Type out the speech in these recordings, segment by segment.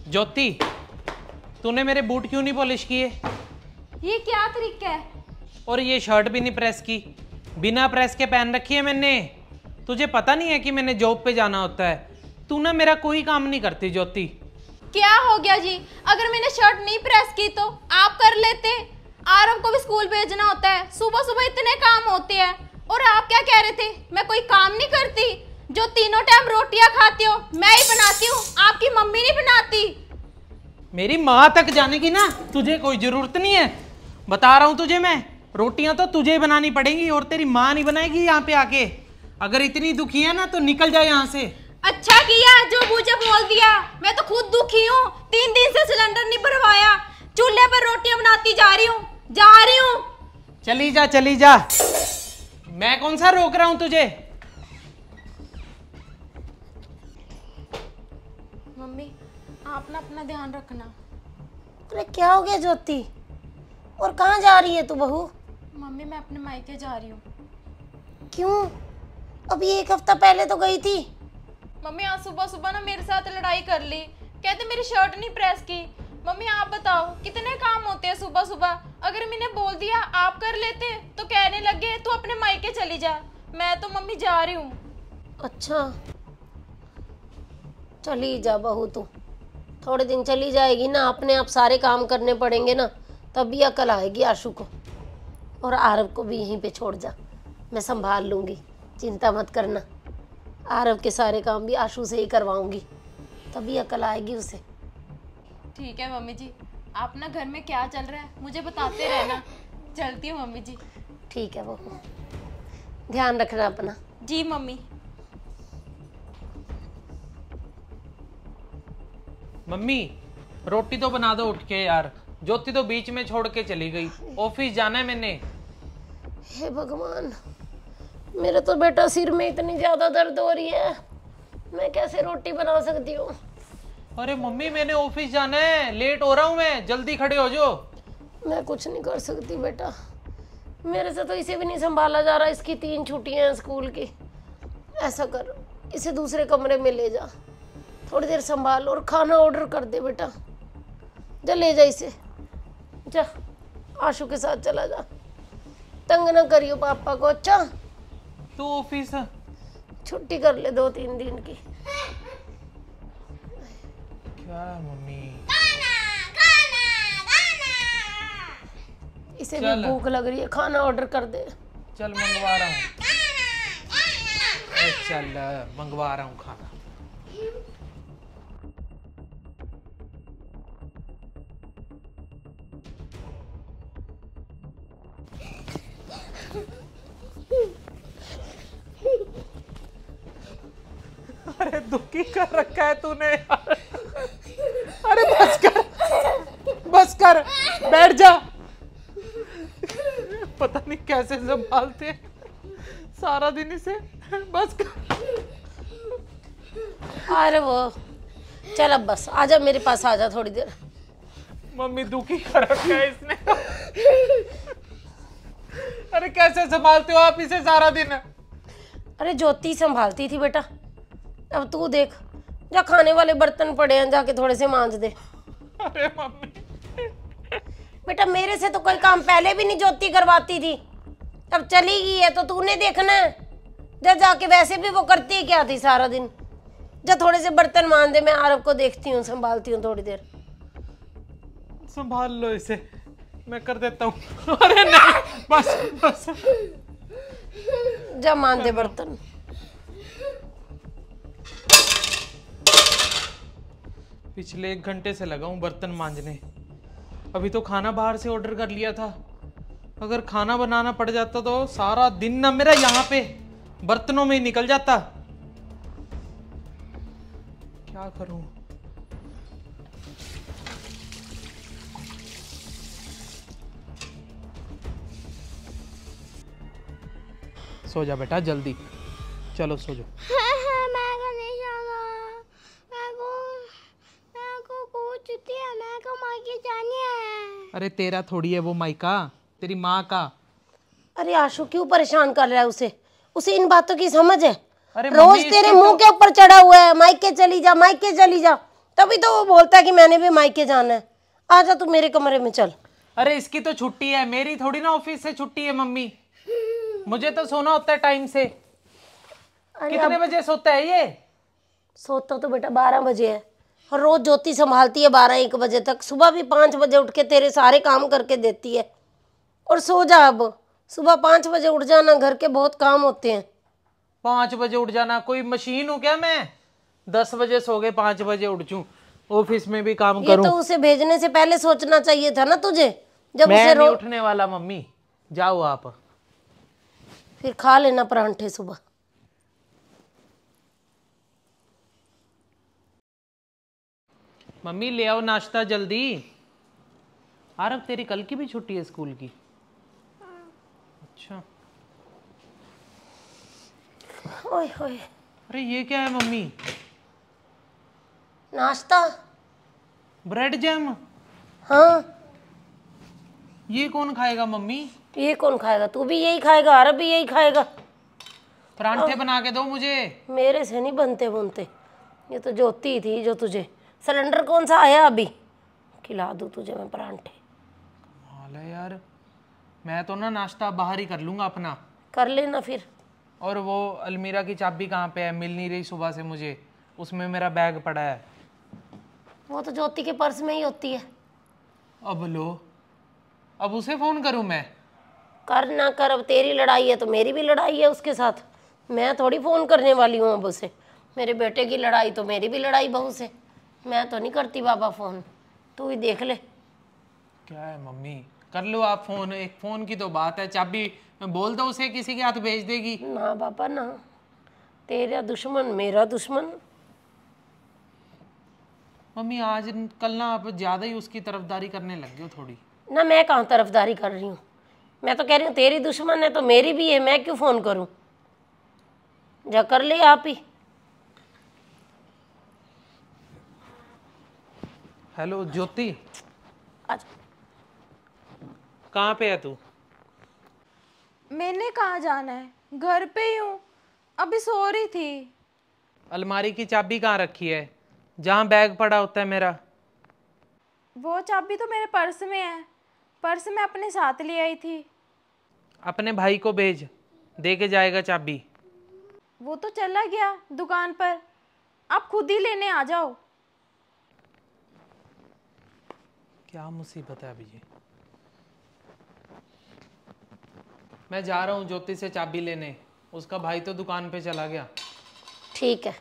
ज्योति, तूने मेरे बूट क्यों नहीं पॉलिश किए? ये क्या तरीका है? और ये शर्ट भी नहीं प्रेस की, बिना प्रेस के पहन रखी है मैंने। तुझे पता नहीं है कि मैंने जॉब पे जाना होता है? तू ना मेरा कोई काम नहीं करती ज्योति। क्या हो गया जी? अगर मैंने शर्ट नहीं प्रेस की तो आप कर लेते। आरव को भी स्कूल भेजना होता है, सुबह सुबह इतने काम होते हैं। और आप क्या कह रहे थे, मैं कोई काम नहीं करती? जो तीनों टाइम रोटियां खाती हो मैं ही बनाती हूँ, आपकी मम्मी नहीं बनाती। मेरी माँ तक जाने की ना तुझे कोई जरूरत नहीं है। बता रहा हूँ तुझे मैं, रोटियां तो तुझे ही बनानी पड़ेंगी और तेरी माँ नहीं बनाएगी यहाँ पे आके। अगर इतनी दुखी है ना तो निकल जाए यहाँ से। अच्छा किया जो मुझे बोल दिया, मैं तो खुद दुखी हूँ। 3 दिन से सिलेंडर नहीं भरवाया, चूल्हे पर रोटियां बनाती जा रही हूँ। चली जा चली जा, मैं कौन सा रोक रहा हूँ तुझे। मम्मी आप ना अपना ध्यान रखना। अरे क्या हो गया ज्योति, और कहाँ जा रही है तू बहू? मम्मी मैं अपने मायके जा रही हूँ। क्यों? अभी 1 हफ्ता पहले तो गई थी। मम्मी आज सुबह सुबह ना मेरे साथ लड़ाई कर ली, कहते मेरी शर्ट नहीं प्रेस की। मम्मी आप बताओ कितने काम होते हैं सुबह सुबह, अगर मैंने बोल दिया आप कर लेते तो कहने लगे तू अपने मायके चली जा। मैं तो मम्मी जा रही हूँ। अच्छा चली जा बहू, तू थोड़े दिन चली जाएगी ना, अपने आप सारे काम करने पड़ेंगे ना, तभी अकल आएगी आशु को। और आरव को भी यहीं पे छोड़ जा, मैं संभाल लूँगी, चिंता मत करना। आरव के सारे काम भी आशु से ही करवाऊंगी, तभी अकल आएगी उसे। ठीक है मम्मी जी, आप ना घर में क्या चल रहा है मुझे बताते रहना। चलती हूँ मम्मी जी। ठीक है बहू, ध्यान रखना अपना। जी मम्मी। मम्मी रोटी तो बना दो उठ के यार, ज्योति तो बीच में छोड़ के चली गई, ऑफिस जाना है मैंने। हे भगवान, मेरे तो बेटा सिर में इतनी ज्यादा दर्द हो रही है, मैं कैसे रोटी बना सकती हूँ? अरे मम्मी मैंने ऑफिस जाना है, लेट हो रहा हूँ मैं, जल्दी खड़े हो जाओ। मैं कुछ नहीं कर सकती बेटा, मेरे से तो इसे भी नहीं संभाला जा रहा, इसकी 3 छुट्टियां हैं स्कूल की। ऐसा कर, इसे दूसरे कमरे में ले जा, थोड़ी देर संभाल और खाना ऑर्डर कर दे बेटा। जा ले जा इसे, जा आशु के साथ चला जा, तंग ना करियो पापा को। अच्छा तू ऑफिस छुट्टी कर ले 2-3 दिन की। क्या मम्मी, इसे भी भूख लग रही है, खाना ऑर्डर कर दे। चल मंगवा रहा हूँ, चल मंगवा रहा हूँ खाना। अरे दुखी कर रखा है तूने यार। अरे बस कर बैठ जा। पता नहीं कैसे संभालते हैं सारा दिन इसे। बस कर। अरे वो चल अब बस, आजा मेरे पास, आजा थोड़ी देर। मम्मी दुखी कर रखा है इसने। अरे कैसे संभालते हो आप इसे सारा दिन? अरे ज्योति संभालती थी बेटा, अब तू देख, जा खाने वाले बर्तन पड़े हैं, जाके थोड़े से मांज दे। अरे मम्मी बेटा मेरे से तो कोई काम पहले भी नहीं ज्योति करवाती थी, अब चली गई है तो तूने देखना है। जा जाके, वैसे भी वो करती क्या थी सारा दिन। जा थोड़े से बर्तन मांज दे, मैं आरव को देखती हूँ, संभालती हूँ थोड़ी देर। संभाल लो इसे, मैं कर देता हूँ। अरे नहीं बस जा मांज दे बर्तन। पिछले 1 घंटे से लगा हूँ बर्तन मांजने, अभी तो खाना बाहर से ऑर्डर कर लिया था। अगर खाना बनाना पड़ जाता तो सारा दिन ना मेरा यहाँ पे बर्तनों में ही निकल जाता। क्या करूं? सो जा बेटा जल्दी, चलो सो जाओ। अरे तेरा थोड़ी है वो माइका, तेरी माँ का। अरे आशु क्यों परेशान कर रहा है उसे? उसे इन बातों की समझ है? अरे रोज तेरे मुंह के ऊपर चढ़ा हुआ है, मायके चली जा, मायके चली जा, तभी तो वो बोलता है कि मैंने भी मायके जाना है। आजा तू मेरे कमरे में चल। अरे इसकी तो छुट्टी है, मेरी थोड़ी ना ऑफिस से छुट्टी है मम्मी। मुझे तो सोना होता है टाइम से। कितने बजे सोता है ये? सोता तो बेटा 12 बजे है और रोज ज्योति संभालती है 12-1 बजे तक। सुबह भी 5 बजे उठ के तेरे सारे काम करके देती है। और सो जा अब, सुबह 5 बजे उठ जाना, घर के बहुत काम होते हैं। 5 बजे उठ जाना? कोई मशीन हूँ क्या मैं? 10 बजे सो गए 5 बजे उठ चूं, ऑफिस में भी काम ये करूं। तो उसे भेजने से पहले सोचना चाहिए था ना तुझे, जब मैं उसे नहीं उठने वाला मम्मी, जाओ आप। फिर खा लेना परांठे सुबह। मम्मी ले आओ नाश्ता जल्दी। आरव तेरी कल की भी छुट्टी है स्कूल की? अच्छा। ओए होए, अरे ये क्या है मम्मी? नाश्ता। Bread jam? हाँ, ये कौन खाएगा मम्मी? ये कौन खाएगा? तू भी यही खाएगा, अरब भी यही खाएगा। परांठे बना के दो मुझे। मेरे से नहीं बनते बनते, ये तो ज्योति थी जो तुझे। सिलेंडर कौन सा आया अभी? खिला दूँ तुझे मैं परांठे। हाल है यार, मैं तो ना नाश्ता बाहर ही कर लूंगा अपना। कर लेना फिर। और वो अलमीरा की चाबी कहाँ पे है? मिल नहीं रही सुबह से मुझे, उसमें मेरा बैग पड़ा है। वो तो ज्योति के पर्स में ही होती है। अब लो, अब उसे फोन करूं मैं? कर ना कर, अब तेरी लड़ाई है तो मेरी भी लड़ाई है उसके साथ। मैं थोड़ी फोन करने वाली हूँ अब उसे। मेरे बेटे की लड़ाई तो मेरी भी लड़ाई बहू से। मैं तो नहीं करती बाबा फोन, तू ही देख ले। क्या है मम्मी, कर लो आप फोन। एक फोन की तो बात है, चाबी बोल दो उसे किसी के हाथ भेज देगी। ना बाबा ना, तेरा दुश्मन मेरा दुश्मन। मम्मी आज कल ना आप ज्यादा ही उसकी तरफदारी करने लग गए हो थोड़ी। ना मैं कहाँ तरफदारी कर रही हूँ, मैं तो कह रही हूँ तेरी दुश्मन है तो मेरी भी है, मैं क्यों फोन करूँ? जा कर ले आप ही। हेलो ज्योति, अच्छा, कहाँ पे है तू? मैंने कहाँ जाना है, घर पे ही हूँ, अभी सो रही थी। अलमारी की चाबी कहाँ रखी है, जहाँ बैग पड़ा होता है मेरा? वो चाबी तो मेरे पर्स में है, पर्स में अपने साथ ले आई थी। अपने भाई को भेज, दे के जाएगा चाबी। वो तो चला गया दुकान पर, आप खुद ही लेने आ जाओ। क्या मुसीबत है अभी ये। मैं जा रहा हूँ ज्योति से चाबी लेने, उसका भाई तो दुकान पे चला गया। ठीक है।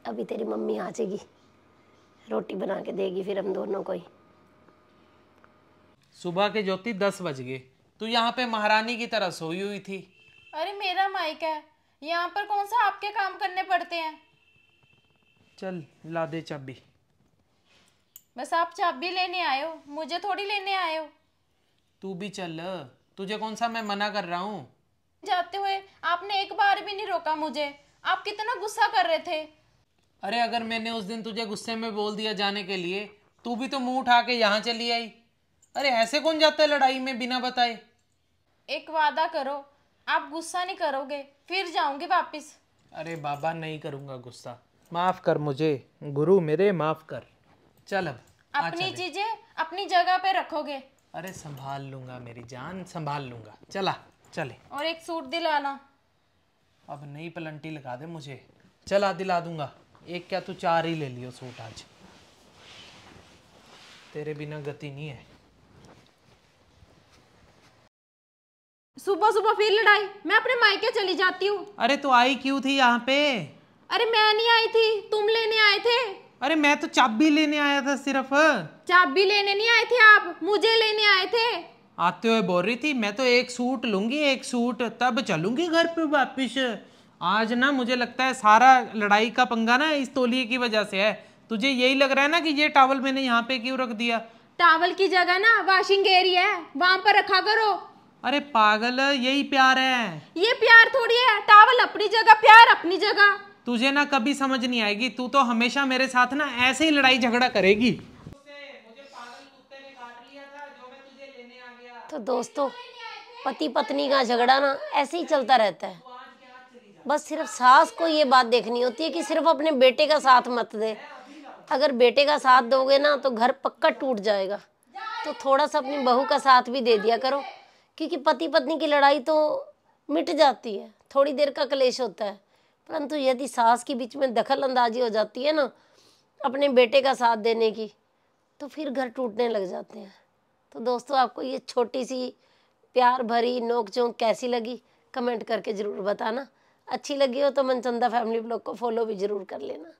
अभी तेरी मम्मी आ जाएगी, रोटी बना के देगी फिर हम दोनों को ही। सुबह के ज्योति 10 बज गए, तू यहाँ पे महारानी की तरह सोई हुई थी। अरे मेरा माइक है, यहाँ पर कौन सा आपके काम करने पड़ते हैं। चल ला दे चाबी। बस आप चाबी लेने आए हो, मुझे थोड़ी लेने आए हो। तू भी चल, तुझे कौन सा मैं मना कर रहा हूँ? जाते हुए आपने एक बार भी नहीं रोका मुझे, आप कितना गुस्सा कर रहे थे। अरे अगर मैंने उस दिन तुझे गुस्से में बोल दिया जाने के लिए, तू भी तो मुंह उठा के यहाँ चली आई। अरे ऐसे कौन जाता है लड़ाई में बिना बताए? एक वादा करो, आप गुस्सा नहीं करोगे, फिर जाऊंगी वापस। अरे बाबा नहीं करूँगा गुस्सा, माफ कर मुझे गुरु मेरे, माफ कर। चल अब आ अपनी चले। चीजें अपनी जगह पे रखोगे। अरे संभाल लूंगा मेरी जान, संभाल लूंगा। चला चले। और एक सूट दिलाना। अब नई पलंटी लगा दे मुझे। चला दिला दूंगा, एक क्या तू 4 ही ले लियो सूट आज, तेरे बिना गति नहीं है। सुबह सुबह फिर लड़ाई, मैं अपने मायके चली जाती हूँ। अरे तो आई क्यों थी यहाँ पे? अरे मैं नहीं आई थी, तुम लेने आए थे। अरे मैं तो चाबी लेने आया था सिर्फ। चाबी लेने नहीं आए थे आप, मुझे लेने आए थे। आते हुए बोल रही थी मैं तो एक सूट लूंगी, एक सूट, तब चलूंगी घर पे वापिस। आज ना मुझे लगता है सारा लड़ाई का पंगा ना इस तौलिए की वजह से है। तुझे यही लग रहा है ना कि ये टॉवल मैंने यहाँ पे क्यों रख दिया? टॉवल की जगह ना वॉशिंग एरिया है, वहां पर रखा करो। अरे पागल, यही प्यार है। ये प्यार थोड़ी है, टॉवल अपनी जगह, प्यार अपनी जगह। तुझे ना कभी समझ नहीं आएगी, तू तो हमेशा मेरे साथ ना ऐसे ही लड़ाई झगड़ा करेगी। मुझे पागल कुत्ते ने काट लिया था जो मैं तुझे लेने आ गया। तो दोस्तों, पति पत्नी का झगड़ा ना ऐसे ही चलता रहता है। बस सिर्फ सास को ये बात देखनी होती है कि सिर्फ अपने बेटे का साथ मत दे। अगर बेटे का साथ दोगे ना तो घर पक्का टूट जाएगा। तो थोड़ा सा अपनी बहू का साथ भी दे दिया करो, क्योंकि पति पत्नी की लड़ाई तो मिट जाती है, थोड़ी देर का क्लेश होता है। परंतु यदि सास के बीच में दखल अंदाजी हो जाती है ना अपने बेटे का साथ देने की, तो फिर घर टूटने लग जाते हैं। तो दोस्तों, आपको ये छोटी सी प्यार भरी नोक-झोंक कैसी लगी कमेंट करके ज़रूर बताना। अच्छी लगी हो तो मनचंदा फैमिली ब्लॉग को फॉलो भी ज़रूर कर लेना।